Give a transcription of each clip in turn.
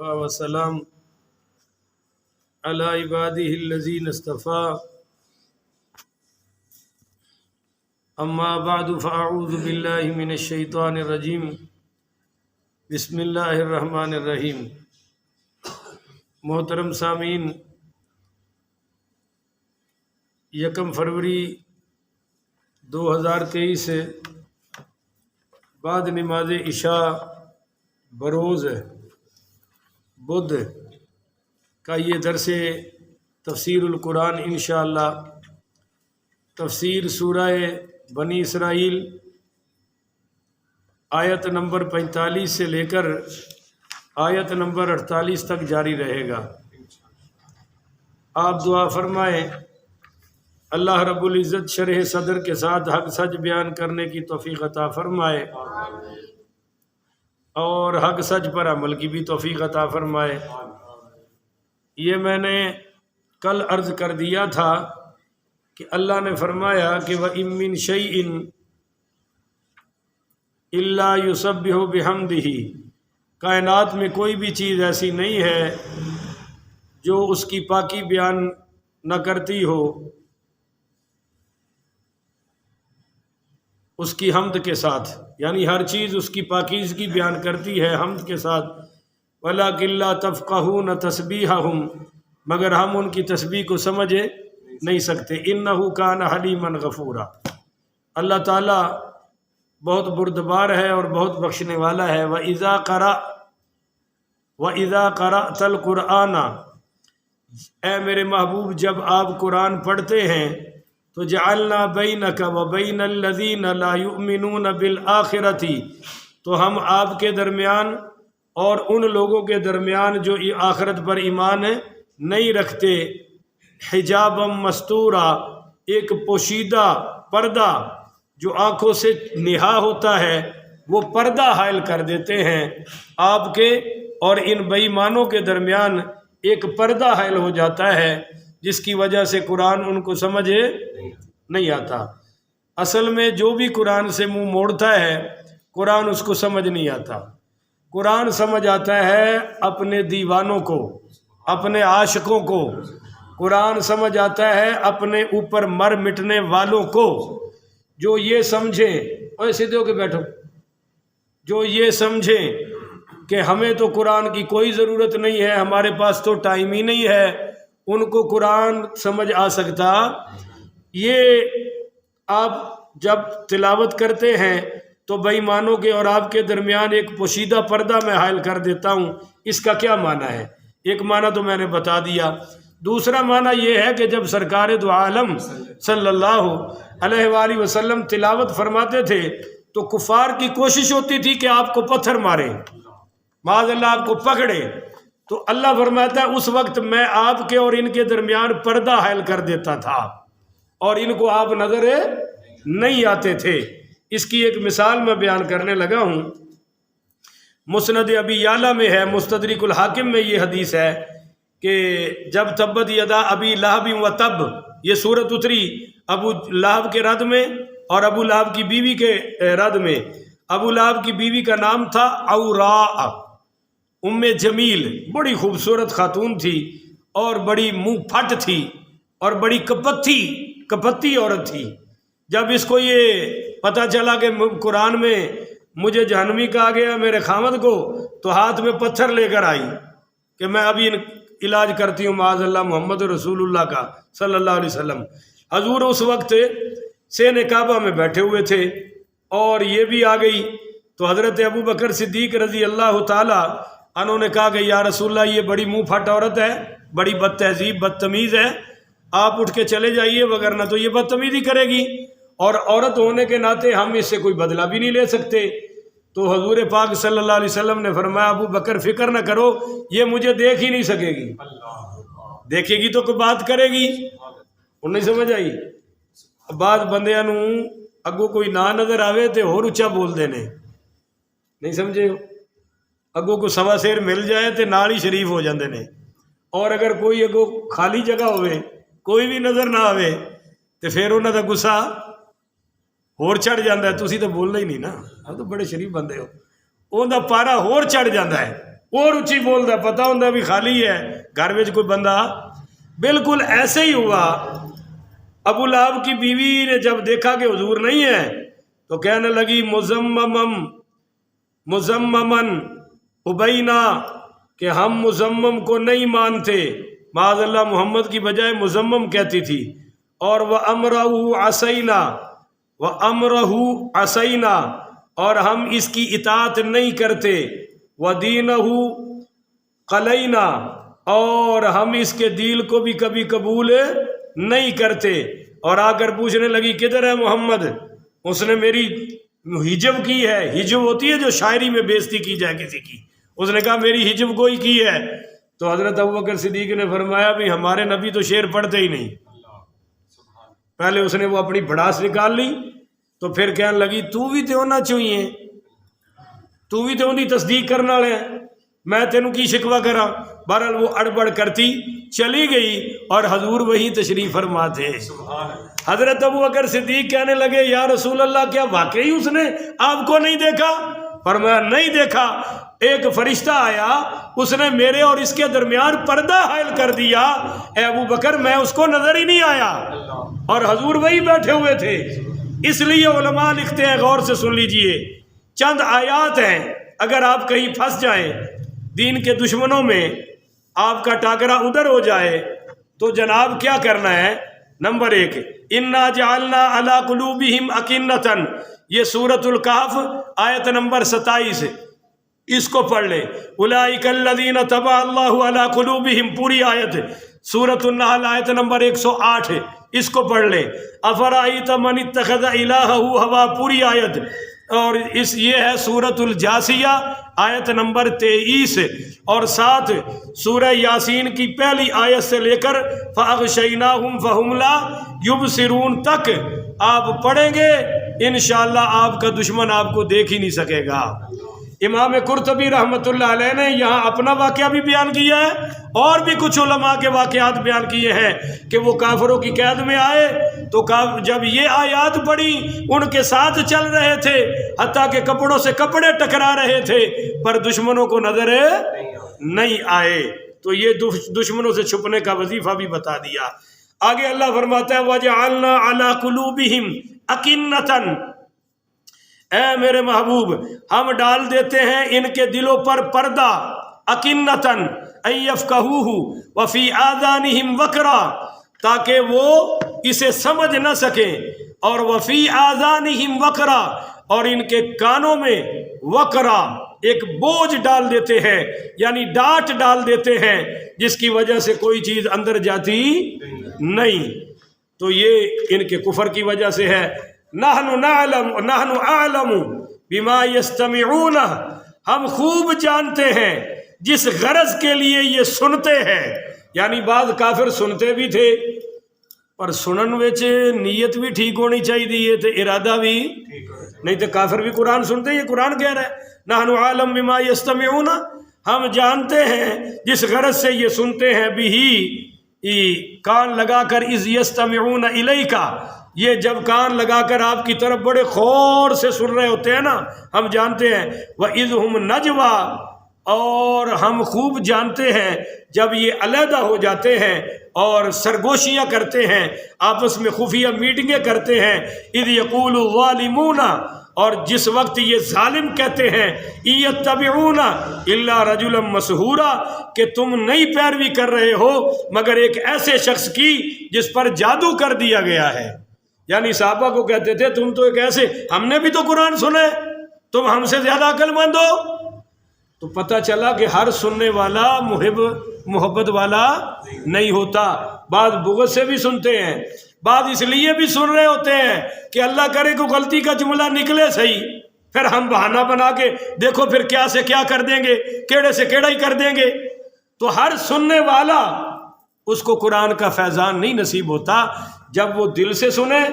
وسلام علی عباده الذین اصطفى اما بعد فاعوذ باللہ من الشیطان الرجیم بسم اللہ الرحمن الرحیم۔ محترم سامعین، 1 فروری 2023 سے بعد نماز عشاء بروز بدھ کا یہ درس تفسیر القرآن انشاءاللہ تفسیر سورہ بنی اسرائیل آیت نمبر 45 سے لے کر آیت نمبر 48 تک جاری رہے گا۔ آپ دعا فرمائیں اللہ رب العزت شرح صدر کے ساتھ حق سچ بیان کرنے کی توفیق عطا فرمائے اور حق سچ پر عمل کی بھی توفیق عطا فرمائے۔ یہ میں نے کل عرض کر دیا تھا کہ اللہ نے فرمایا کہ وَإِن مِّن شَيْءٍ إِلَّا يُسَبِّحُ بِحَمْدِهِ، کائنات میں کوئی بھی چیز ایسی نہیں ہے جو اس کی پاکی بیان نہ کرتی ہو اس کی حمد کے ساتھ، یعنی ہر چیز اس کی پاکیزگی بیان کرتی ہے حمد کے ساتھ۔ وَلَٰكِن لَّا تَفْقَهُونَ تَسْبِيحَهُمْ، مگر ہم ان کی تسبیح کو سمجھ نہیں سکتے۔ إِنَّهُ كَانَ حَلِيمًا غَفُورًا، اللہ تعالیٰ بہت بردبار ہے اور بہت بخشنے والا ہے۔ وَإِذَا قَرَأْتَ الْقُرْآنَ، اے میرے محبوب جب آپ قرآن پڑھتے ہیں تو جعلنا بینک وبین الذین لا یؤمنون بالآخرۃ، تو ہم آپ کے درمیان اور ان لوگوں کے درمیان جو آخرت پر ایمان نہیں رکھتے حجابا مستورا، ایک پوشیدہ پردہ جو آنکھوں سے نہا ہوتا ہے وہ پردہ حائل کر دیتے ہیں آپ کے اور ان بے ایمانوں کے درمیان ایک پردہ حائل ہو جاتا ہے جس کی وجہ سے قرآن ان کو سمجھ نہیں آتا۔ اصل میں جو بھی قرآن سے منہ موڑتا ہے قرآن اس کو سمجھ نہیں آتا۔ قرآن سمجھ آتا ہے اپنے دیوانوں کو، اپنے عاشقوں کو، قرآن سمجھ آتا ہے اپنے اوپر مر مٹنے والوں کو، جو یہ سمجھیں اور سیدھے ہو کے بیٹھو، جو یہ سمجھیں کہ ہمیں تو قرآن کی کوئی ضرورت نہیں ہے، ہمارے پاس تو ٹائم ہی نہیں ہے، ان کو قرآن سمجھ آ سکتا۔ یہ آپ جب تلاوت کرتے ہیں تو بے ایمانوں کے اور آپ کے درمیان ایک پوشیدہ پردہ میں حائل کر دیتا ہوں، اس کا کیا معنی ہے؟ ایک معنی تو میں نے بتا دیا۔ دوسرا معنی یہ ہے کہ جب سرکار دو عالم صلی اللہ علیہ وآلہ وسلم تلاوت فرماتے تھے تو کفار کی کوشش ہوتی تھی کہ آپ کو پتھر مارے، معاذ اللہ آپ کو پکڑے، تو اللہ فرماتا ہے اس وقت میں آپ کے اور ان کے درمیان پردہ حائل کر دیتا تھا اور ان کو آپ نظر نہیں آتے تھے۔ اس کی ایک مثال میں بیان کرنے لگا ہوں۔ مسند ابی یعلا میں ہے، مستدرک الحاکم میں یہ حدیث ہے کہ جب تبت یدا ابی لہب و تب، یہ صورت اتری ابو لہب کے رد میں اور ابو لہب کی بیوی کے رد میں۔ ابو لہب کی بیوی کا نام تھا اوراء، ام جمیل، بڑی خوبصورت خاتون تھی اور بڑی منہ پھٹ تھی اور بڑی کپتی عورت تھی۔ جب اس کو یہ پتہ چلا کہ قرآن میں مجھے جہنمی کہا گیا میرے خامد کو، تو ہاتھ میں پتھر لے کر آئی کہ میں ابھی علاج کرتی ہوں معاذ اللہ محمد رسول اللہ کا صلی اللہ علیہ وسلم۔ حضور اس وقت سین کعبہ میں بیٹھے ہوئے تھے اور یہ بھی آ گئی، تو حضرت ابو بکر صدیق رضی اللہ تعالی انہوں نے کہا کہ یا رسول اللہ یہ بڑی منہ پھٹ عورت ہے، بڑی بد تہذیب بدتمیز ہے، آپ اٹھ کے چلے جائیے وگرنہ تو یہ بدتمیزی کرے گی، اور عورت ہونے کے ناطے ہم اس سے کوئی بدلہ بھی نہیں لے سکتے۔ تو حضور پاک صلی اللہ علیہ وسلم نے فرمایا ابو بکر فکر نہ کرو، یہ مجھے دیکھ ہی نہیں سکے گی، دیکھے گی تو کوئی بات کرے گی۔ انہیں نہیں سمجھ آئی؟ بعد بندیاں نوں اگوں کوئی نہ نظر آوے تے اور اچھا بول دینے، نہیں سمجھے؟ اگوں کو سوا سیر مل جائے تے نال ہی شریف ہو جاندے نے، اور اگر کوئی اگوں خالی جگہ ہوئے کوئی بھی نظر نہ آوے تے پھر انہاں دا غصہ ہور چڑھ جاندہ ہے۔ تسی تو بولنا ہی نہیں نا، آپ تو بڑے شریف بندے ہو، اون دا پارا ہور چڑھ جاندہ ہے اور اچھی بولتا پتا ہوں بھی خالی ہے گھر میں کوئی بندہ. بالکل ایسے ہی ہوا. ابو لہب کی بیوی نے جب دیکھا کہ حضور نہیں ہے تو کہنے لگی مزممن ابینا کہ ہم مزمم کو نہیں مانتے. معاذ اللہ محمد کی بجائے مزمم کہتی تھی. اور وہ امرہ عصینا اور ہم اس کی اطاعت نہیں کرتے. ودینہ قلینا اور ہم اس کے دین کو بھی کبھی قبول نہیں کرتے. اور آ کر پوچھنے لگی کدھر ہے محمد؟ اس نے میری ہجب کی ہے. ہجب ہوتی ہے جو شاعری میں بےزتی کی جائے کسی کی. اس نے کہا میری ہجب کوئی کی ہے. تو حضرت ابوبکر صدیق نے فرمایا بھی ہمارے نبی تو شعر پڑھتے ہی نہیں. پہلے اس نے وہ اپنی بھڑاس نکال لی تو پھر کہنے لگی تو بھی تو ہونا چاہیے, تو بھی تو ان کی تصدیق کرنے والے ہیں, میں تینوں کی شکوہ کرا. بہرحال وہ اڑبڑ کرتی چلی گئی اور حضور وہی تشریف فرما تھے. حضرت ابوبکر صدیق کہنے لگے یا رسول اللہ کیا واقعی اس نے آپ کو نہیں دیکھا؟ فرمایا نہیں دیکھا. ایک فرشتہ آیا, اس نے میرے اور اس کے درمیان پردہ حائل کر دیا. اے ابو بکر میں اس کو نظر ہی نہیں آیا اور حضور وہی بیٹھے ہوئے تھے. اس لیے علماء لکھتے ہیں, غور سے سن لیجئے, چند آیات ہیں اگر آپ کہیں پھنس جائیں دین کے دشمنوں میں, آپ کا ٹاکرا ادھر ہو جائے تو جناب کیا کرنا ہے؟ نمبر 1 انا جعلنا علی قلوبہم اکنۃ, یہ سورۃ الکہف آیت نمبر 27, اس کو پڑھ لیں. اولئک الذین طبع اللہ علی قلوبہم, پوری آیت. سورۃ النحل آیت نمبر 108, اس کو پڑھ لیں. افرأیت من اتخذ الہہ ہوا, پوری آیت. اور یہ ہے سورۃ الجاثیہ آیت نمبر 23, اور ساتھ سورہ یاسین کی پہلی آیت سے لے کر فَأَغْشَيْنَاهُمْ فَهُمْ لَا يُبْصِرُونَ تک آپ پڑھیں گے انشاءاللہ آپ کا دشمن آپ کو دیکھ ہی نہیں سکے گا. امام قرطبی رحمۃ اللہ علیہ نے یہاں اپنا واقعہ بھی بیان کیا ہے اور بھی کچھ علماء کے واقعات بیان کیے ہیں کہ وہ کافروں کی قید میں آئے تو جب یہ آیات پڑھی ان کے ساتھ چل رہے تھے حتیٰ کہ کپڑوں سے کپڑے ٹکرا رہے تھے پر دشمنوں کو نظر نہیں آئے. تو یہ دشمنوں سے چھپنے کا وظیفہ بھی بتا دیا. آگے اللہ فرماتا ہے وَجَعَلْنَا عَلَىٰ قُلُوبِهِمْ أَكِنَّةً, اے میرے محبوب ہم ڈال دیتے ہیں ان کے دلوں پر پردہ, اکنتن ان یفقہوہ وفی آذانہم وقرا, تاکہ وہ اسے سمجھ نہ سکیں, اور وفی آذانہم وقرا, اور ان کے کانوں میں وقرا ایک بوجھ ڈال دیتے ہیں, یعنی ڈانٹ ڈال دیتے ہیں جس کی وجہ سے کوئی چیز اندر جاتی نہیں. تو یہ ان کے کفر کی وجہ سے ہے. نحن اعلم بما یستمعون, ہم خوب جانتے ہیں جس غرض کے لیے یہ سنتے ہیں. یعنی بعض کافر سنتے بھی تھے پر سنن وچ نیت بھی ٹھیک ہونی چاہیے تھے, ارادہ بھی نہیں تو کافر بھی قرآن سنتے ہیں. یہ قرآن کہہ رہا ہے نحن اعلم بما یستمعون, ہم جانتے ہیں جس غرض سے یہ سنتے ہیں. بھی کان لگا کر اذ یستمعون الیکا, یہ جب کان لگا کر آپ کی طرف بڑے خور سے سن رہے ہوتے ہیں نا, ہم جانتے ہیں. وَإِذْ هُمْ نَجْوَىٰ, اور ہم خوب جانتے ہیں جب یہ علیحدہ ہو جاتے ہیں اور سرگوشیاں کرتے ہیں, آپس میں خفیہ میٹنگیں کرتے ہیں. اِذْ يَقُولُ الظَّالِمُونَ, اور جس وقت یہ ظالم کہتے ہیں یتبعون الا رجلا مسحورا, کہ تم نہیں پیروی کر رہے ہو مگر ایک ایسے شخص کی جس پر جادو کر دیا گیا ہے. یعنی صحابہ کو کہتے تھے تم تو ایک ایسے, ہم نے بھی تو قرآن سنے, تم ہم سے زیادہ عقل مند ہو. تو پتہ چلا کہ ہر سننے والا محبت والا نہیں ہوتا. بعض بغض سے بھی سنتے ہیں, بعض اس لیے بھی سن رہے ہوتے ہیں کہ اللہ کرے کو غلطی کا جملہ نکلے صحیح, پھر ہم بہانہ بنا کے دیکھو پھر کیا سے کیا کر دیں گے, کیڑے سے کیڑا ہی کر دیں گے. تو ہر سننے والا اس کو قرآن کا فیضان نہیں نصیب ہوتا. جب وہ دل سے سنے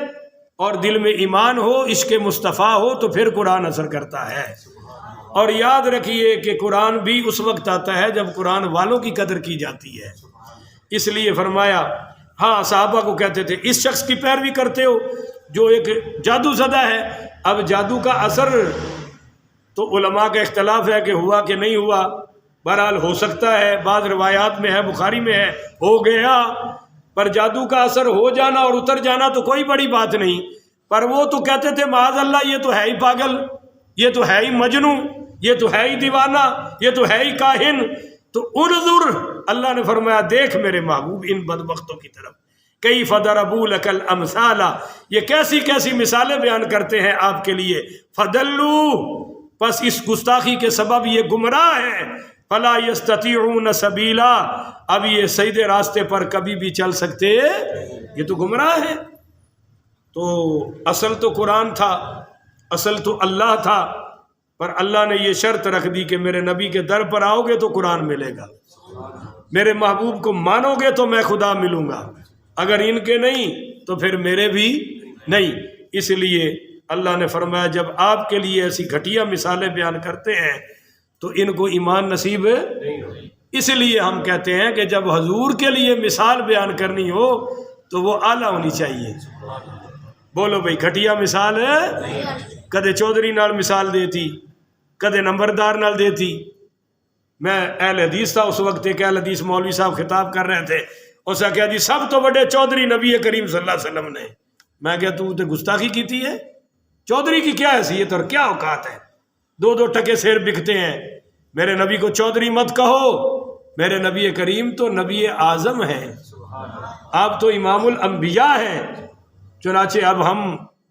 اور دل میں ایمان ہو, عشق مصطفیٰ ہو, تو پھر قرآن اثر کرتا ہے. اور یاد رکھیے کہ قرآن بھی اس وقت آتا ہے جب قرآن والوں کی قدر کی جاتی ہے. اس لیے فرمایا, ہاں صحابہ کو کہتے تھے اس شخص کی پیروی کرتے ہو جو ایک جادو زدہ ہے. اب جادو کا اثر تو علماء کا اختلاف ہے کہ ہوا کہ نہیں ہوا, بہرحال ہو سکتا ہے، بعض روایات میں ہے، بخاری میں ہے، ہو گیا، پر جادو کا اثر ہو جانا اور اتر جانا تو کوئی بڑی بات نہیں۔ پر وہ تو کہتے تھے معاذ اللہ یہ تو ہے ہی پاگل، یہ تو ہے ہی مجنوں، یہ تو ہے ہی دیوانہ، یہ تو ہے ہی کاہن۔ تو انظر، اللہ نے فرمایا دیکھ میرے محبوب ان بدبختوں کی طرف، کیف ضربوا لک الامثال، یہ کیسی کیسی مثالیں بیان کرتے ہیں آپ کے لیے، فضلوا، پس اس گستاخی کے سبب یہ گمراہ ہے، فلا یستطیعون سبیلا، اب یہ سیدھے راستے پر کبھی بھی چل سکتے، یہ تو گمراہ ہے۔ تو اصل تو قرآن تھا، اصل تو اللہ تھا، پر اللہ نے یہ شرط رکھ دی کہ میرے نبی کے در پر آؤ گے تو قرآن ملے گا، میرے محبوب کو مانو گے تو میں خدا ملوں گا، اگر ان کے نہیں تو پھر میرے بھی نہیں۔ اس لیے اللہ نے فرمایا جب آپ کے لیے ایسی گھٹیا مثالیں بیان کرتے ہیں تو ان کو ایمان نصیب نہیں۔ اس لیے ہم کہتے ہیں کہ جب حضور کے لیے مثال بیان کرنی ہو تو وہ اعلیٰ ہونی چاہیے۔ بولو بھائی، گھٹیا مثال ہے، کدے چودھری نال مثال دیتی، کدے نمبردار نال دیتی۔ میں اہل حدیث تھا اس وقت، ایک اہل حدیث مولوی صاحب خطاب کر رہے تھے، اس نے کہا جی سب تو بڑے چودھری نبی کریم صلی اللہ علیہ وسلم نے۔ میں کہا تو تے گستاخی کیتی ہے، چودھری کی کیا حیثیت اور کیا اوقات ہے، دو دو ٹکے سیر بکتے ہیں، میرے نبی کو چودھری مت کہو، میرے نبی کریم تو نبی اعظم ہے، آپ تو امام الانبیاء ہیں۔ چنانچہ اب ہم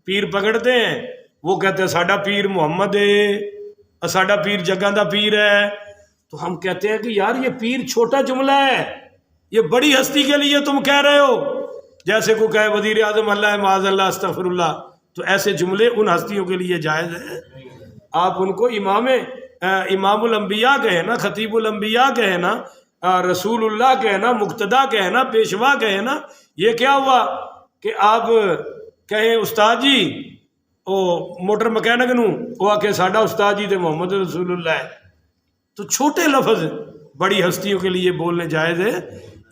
پیر پکڑتے ہیں، وہ کہتے ہیں ساڈا پیر محمد ہے، ساڈا پیر جگہ دا پیر ہے، تو ہم کہتے ہیں کہ یار یہ پیر چھوٹا جملہ ہے، یہ بڑی ہستی کے لیے تم کہہ رہے ہو، جیسے کو کہے وزیر اعظم اللہ معاذ اللہ استغفر اللہ، تو ایسے جملے ان ہستیوں کے لیے جائز ہیں؟ آپ ان کو امام الانبیاء کہیں نا، خطیب الانبیاء کہیں نا، رسول اللہ کہیں نا، مقتدا کہیں نا، پیشوا کہیں نا۔ یہ کیا ہوا کہ آپ کہیں استاد جی او موٹر مکینک نو، وہ آ کے ساڈا استاد جی تے محمد رسول اللہ ہے، تو چھوٹے لفظ بڑی ہستیوں کے لیے بولنے جائز ہے۔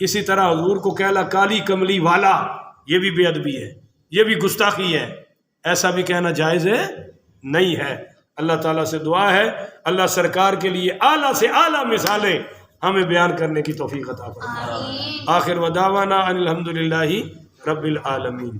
اسی طرح حضور کو کہلا کالی کملی والا، یہ بھی بے ادبی ہے، یہ بھی گستاخی ہے، ایسا بھی کہنا جائز ہے نہیں ہے۔ اللہ تعالیٰ سے دعا ہے اللہ سرکار کے لیے اعلیٰ سے اعلیٰ مثالیں ہمیں بیان کرنے کی توفیق عطا فرمائے۔ آخر ودعوانا ان الحمدللہ رب العالمین۔